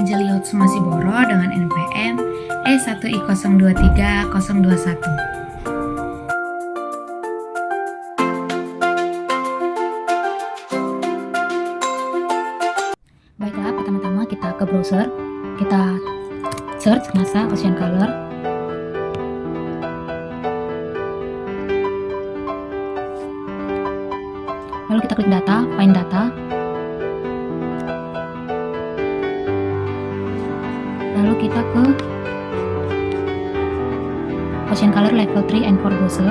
Anjeli Hotsmasiboro dengan NPM E1I023021. Baiklah, pertama-tama kita ke browser, kita search NASA Ocean Color. Lalu kita klik data, find data. Lalu kita ke Ocean Color level 3 and 4 browser.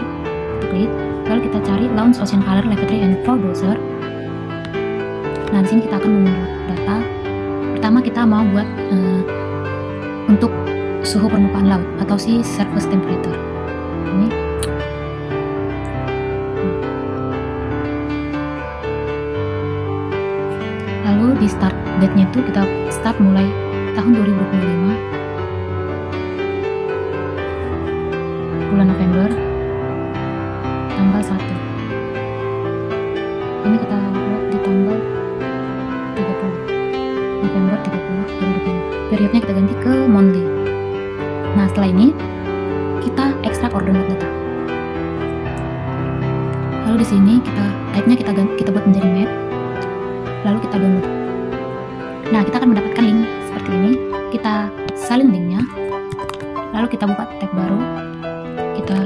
Kita klik. Lalu kita cari Launch Ocean Color level 3 and 4 browser. Nah, di sini kita akan mengunduh data. Pertama kita mau buat untuk suhu permukaan laut atau si surface temperature. Ini. Lalu di start date-nya itu kita start mulai tahun 2025, bulan November, tanggal 1. Ini kita buat di tanggal 30 November 30 2025. Periodnya kita ganti ke monthly. Nah, setelah ini kita ekstrak coordinate data. Lalu di sini type-nya kita buat menjadi map. Lalu kita download. Nah, kita akan mendapatkan link seperti ini. Kita salin linknya. Lalu kita buka tab baru. Kita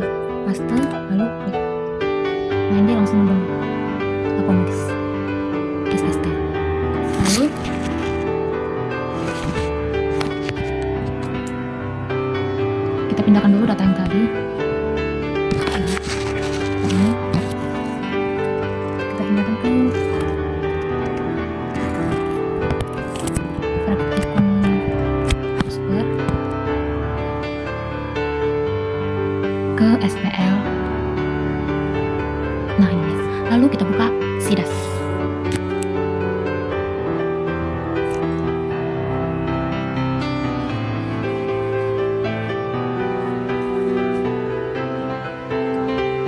paste, lalu klik. Nah, ini langsung download. Otomatis. SST. Lalu kita pindahkan dulu data yang tadi. Ini kita pindahkan ke SPL. Nah, ini. Lalu kita buka SIDAS.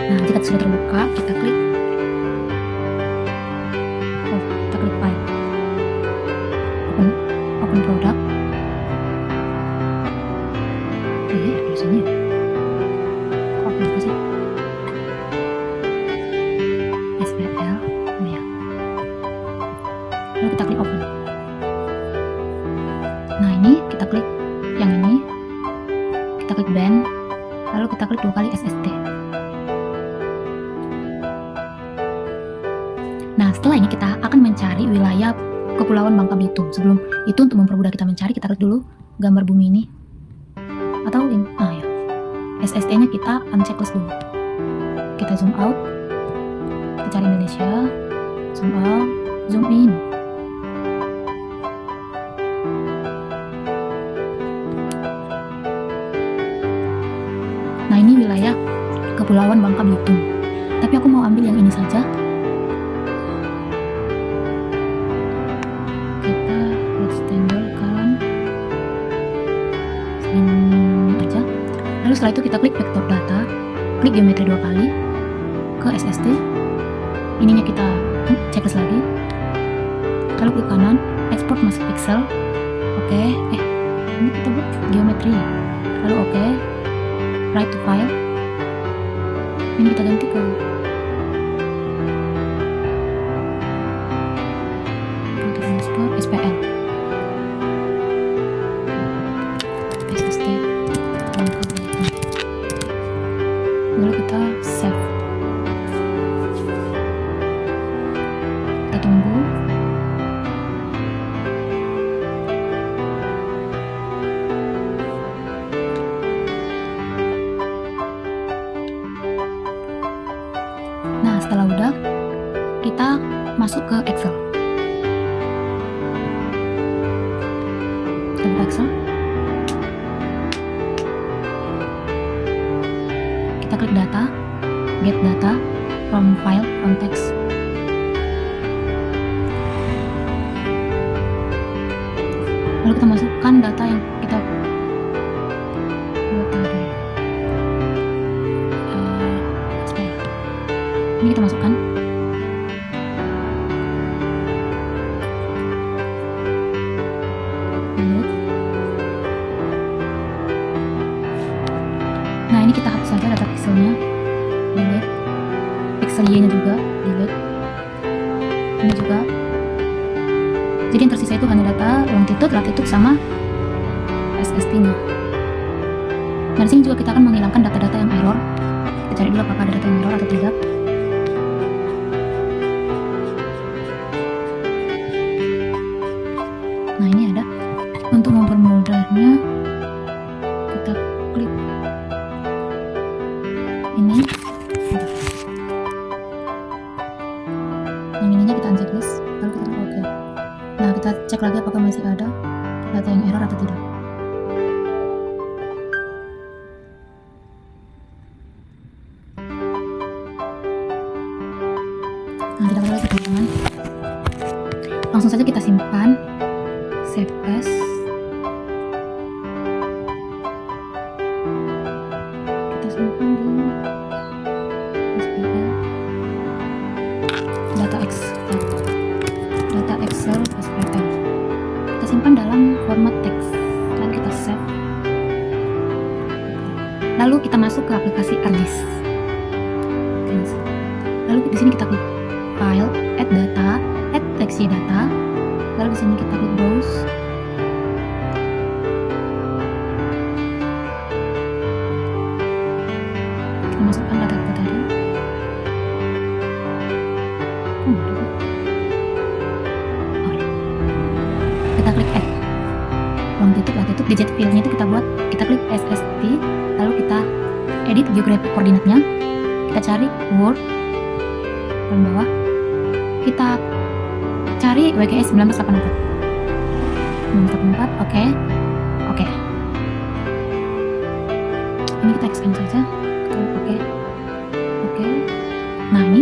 Nah, jika sudah terbuka, kita klik file. Open product. Di sini. SPL, oh ya. Lalu kita klik open. Nah, ini kita klik yang ini, kita klik band, lalu kita klik 2 kali SST. Nah, setelah ini kita akan mencari wilayah Kepulauan Bangka Belitung. Sebelum itu, untuk mempermudah kita mencari, kita klik dulu gambar bumi ini atau ini. Nah, ya. SST-nya kita unchecklist dulu. Kita zoom out, kita cari Indonesia, zoom out, zoom in. Nah, ini wilayah Kepulauan Bangka Belitung. Tapi aku mau ambil yang ini saja. Kita tanggalkan ini aja. Lalu setelah itu kita klik vektor data, klik geometri 2 kali ke SST. Ininya kita checklist lagi. Lalu klik kanan, export masuk pixel. Oke, ini kita buat geometri. Lalu oke, write to file. Ini kita ganti ke SPL. SST. Lalu kita save. Kita tunggu. Nah, setelah udah, kita masuk ke Excel. Kita buka Excel. Kita klik data, get data from file context. Lalu kita masukkan data yang kita buat tadi. Ini kita masukkan. Lalu Y nya juga delete. Ini juga. Jadi yang tersisa itu hanya data longitude, latitude sama SST nya. Nah, di sini juga kita akan menghilangkan data-data yang error. Kita cari dulu apakah ada data yang error atau tidak. Nah, ini ada. Untuk mempermudahnya, kita klik ini. Yang ininya kita unchecklist, lalu kita klik OK. Nah, kita cek lagi apakah masih ada data yang error atau tidak. Nah, tidak perlu lagi teman-teman. Langsung saja kita simpan, save as. Kita simpan di SPL, data Excel SPL. Kita simpan dalam format teks, lalu kita save. Lalu kita masuk ke aplikasi ArcGIS. Lalu di sini kita klik file, add data, add text data. Lalu di sini kita klik browse. Kita masukkan data-data tadi. Kita klik add longitude, latitude, digit field-nya itu kita buat, kita klik SST, lalu kita edit geographic koordinatnya, kita cari word paling bawah, kita cari WGS 1984, oke. Ini kita expand saja, oke. Nah, ini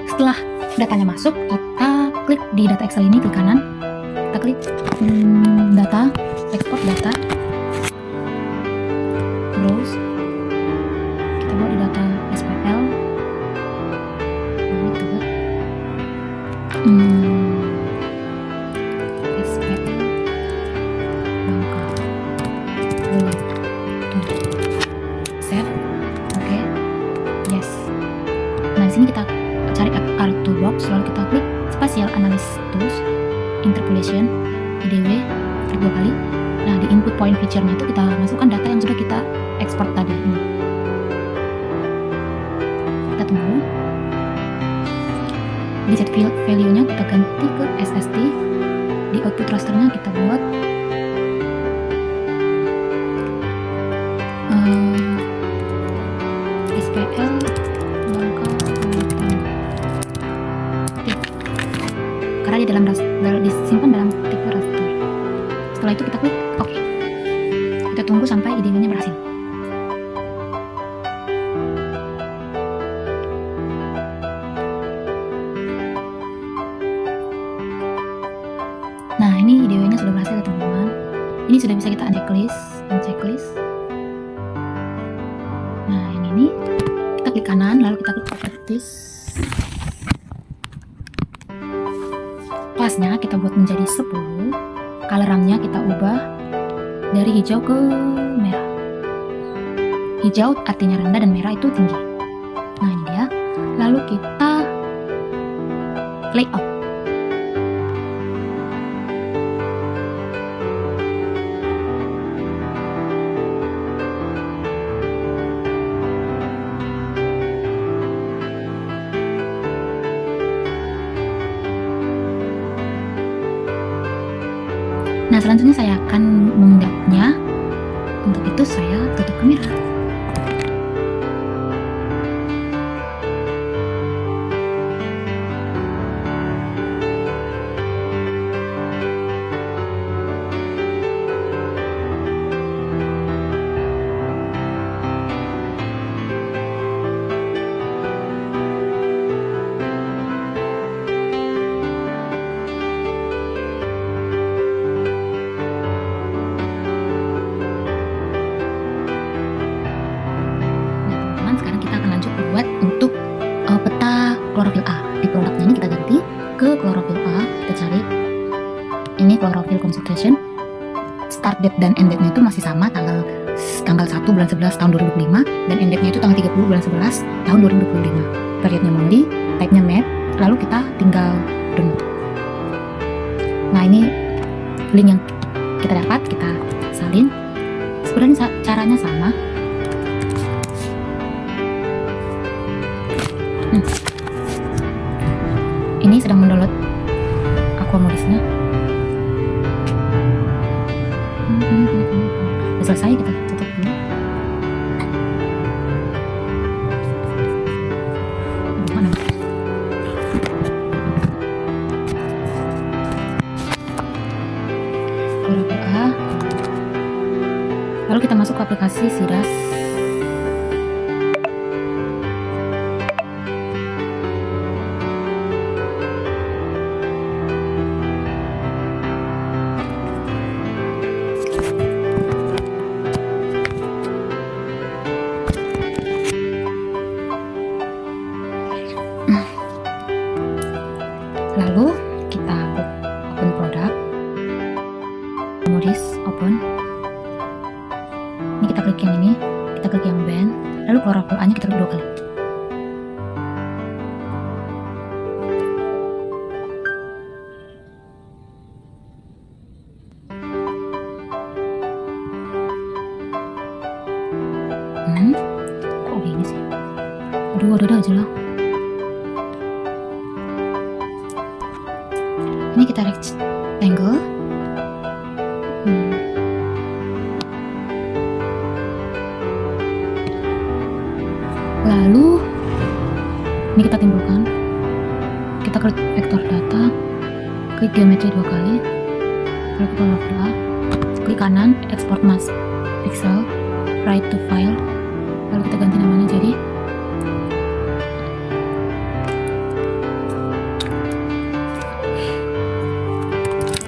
setelah datanya masuk, kita klik di data Excel ini, klik kanan, kita klik data, export data, browse, kita buat di data SPL. Nah, ini kita buat SPL Bangka, save, oke, yes. Nah, di sini kita cari R2box, lalu kita klik spatial analysis tools, interpolation, IDW, klik 2 kali. Nah, di input point feature-nya itu kita masukkan data yang sudah kita ekspor tadi ini. Kita tunggu. Di set value-nya kita ganti ke SST. Di output rasternya kita buat SPL Bangka Belitung. Karena di dalam disimpan dalam tipe raster. Setelah itu kita klik OK. Kita tunggu sampai IDW-nya berhasil. Nah, ini IDW-nya sudah berhasil ya teman-teman. Ini sudah bisa kita unchecklist. Nah, yang ini kita klik kanan, lalu kita klik properties. Kelasnya kita buat menjadi 10. Coloramnya kita ubah dari hijau ke merah. Hijau artinya rendah dan merah itu tinggi. Nah, ini dia. Lalu kita layout. Nah, selanjutnya saya akan menggapnya. Untuk itu saya tutup kamera. Chlorophyll A. Di produknya ini kita ganti ke Chlorophyll A. Kita cari ini Chlorophyll concentration. Start date dan end date-nya itu masih sama, tanggal 1 bulan 11 tahun 2005 dan end date-nya itu tanggal 30 bulan 11 tahun 2025. Periodnya monthly, type-nya map, lalu kita tinggal download. Nah, ini link yang kita dapat, kita salin. Sebenarnya caranya sama. Ini sedang mendownload Aqua Modisnya. Udah selesai, kita tutup dulu. Mana? Doa. Lalu kita masuk ke aplikasi Sidas. Lalu kita open produk, modis open. Ini kita klik yang ini, kita klik yang band, lalu keluar A-nya kita klik 2 kali. Kok gini sih? Aduh, ada aja lah. Ini kita rectangle. Lalu ini kita timbulkan. Kita klik vektor data, klik geometri 2 kali, lalu kita lower A, klik kanan, export mask pixel, right to file, lalu kita ganti namanya jadi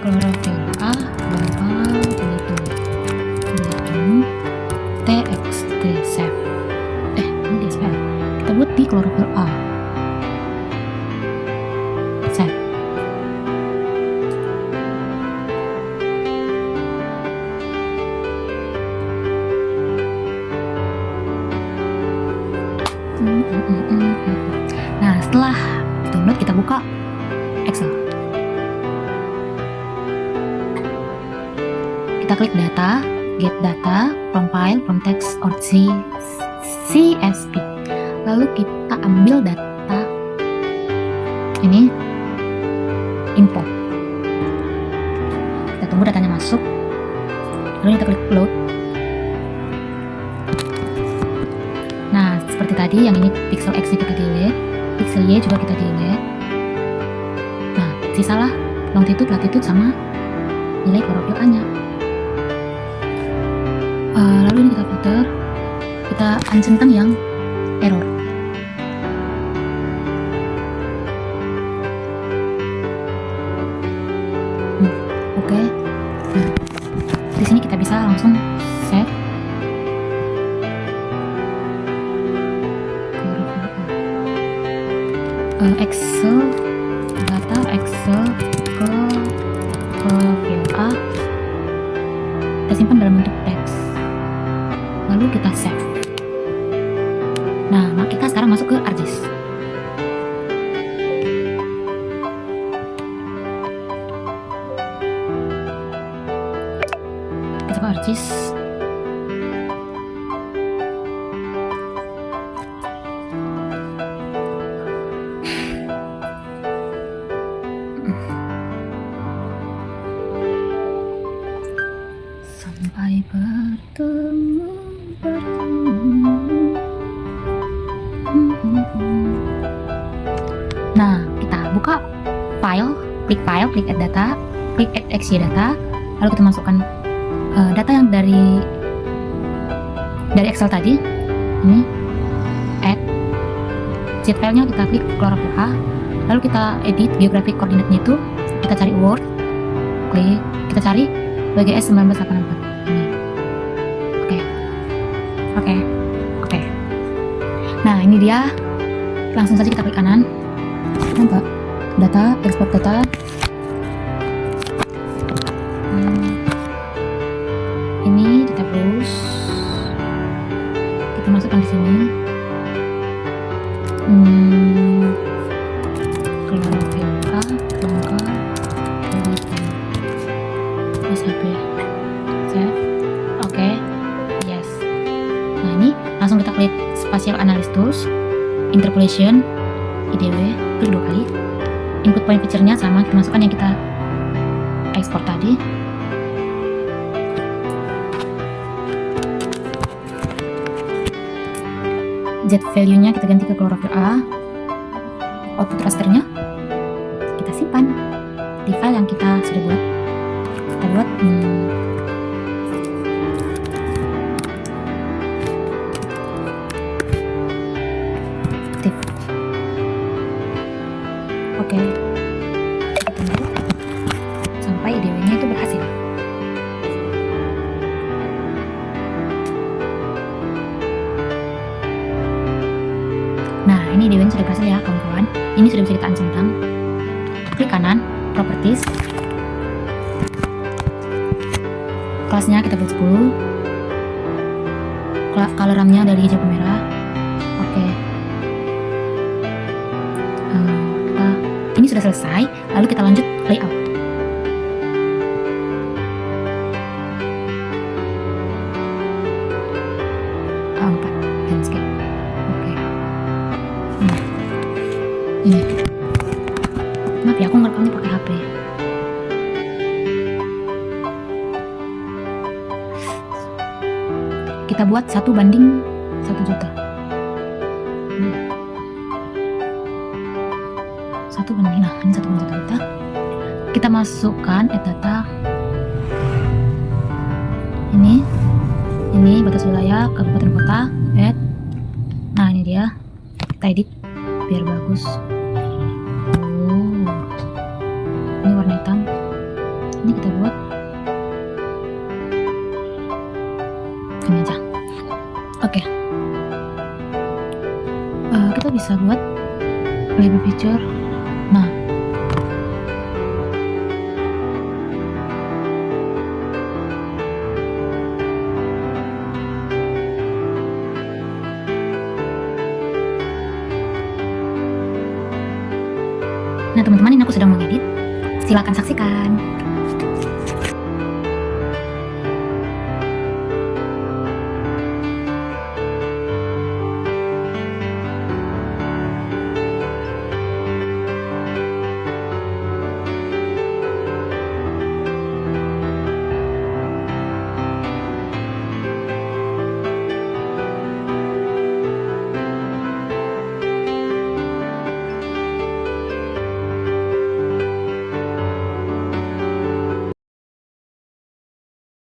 chlorophyll A bakal belitung txt save. Ini di SPL. Kita buat di chlorophyll A save. Nah, setelah download kita buka Excel. Kita klik data, get data, from file, from text, or CSV. Lalu kita ambil data ini, import. Kita tunggu datanya masuk. Lalu kita klik load. Nah, seperti tadi, yang ini pixel X nya kita delete, pixel Y juga kita delete. Nah, sisalah longitude, latitude, sama nilai chlorophyll A nya. Lalu ini kita filter, kita uncentang yang error. Oke. Nah, di sini kita bisa langsung save. Excel data, Excel ke chlorophyll A, kita simpan dalam bentuk teks, lalu kita save. Nah, kita sekarang masuk ke ArcGIS. Kita ke ArcGIS. Sampai bertemu. Nah, kita buka file, klik add data, klik add XY data, lalu kita masukkan data yang dari Excel tadi. Ini add sheet filenya, kita klik chlorophyll A, lalu kita edit geographic coordinate-nya itu, kita cari Word, klik, kita cari WGS 1984 ini. Oke. Nah, ini dia. Langsung saja kita klik kanan. Nampak? Data, export data. Ini kita browse. Kita masukkan di sini. copy HP. Save. Oke. Yes. Nah, ini langsung kita klik Spatial Analysis Tools, Interpolation, IDW, klik 2 kali. Input point picture-nya sama, kita masukkan yang kita ekspor tadi. Z value-nya kita ganti ke chlorophyll A. Output rasternya kita simpan di file yang kita sudah buat. Kita buat aktif. Oke. Kita tunggu sampai IDW-nya itu berhasil. Nah, ini IDW-nya sudah berhasil ya kawan-kawan. Ini sudah bisa kita uncentang. Klik kanan, Properties. Kelasnya kita buat 10. Color RAM-nya dari hijau ke merah. Oke. Ini sudah selesai. Lalu kita lanjut layout. A4 landscape. Oke. Nah, ini. Maaf ya, aku ngerekamnya pakai HP. Kita buat 1:1.000.000. 1:1. Nah, ini 1:1.000.000. Kita masukkan add data. Ini batas wilayah kabupaten kota. Add. Nah, ini dia. Kita edit biar bagus. Ini warna hitam. Ini kita buat ini aja. Oke. Kita bisa buat label picture. Nah, teman-teman, ini aku sudah mengedit. Silakan saksikan.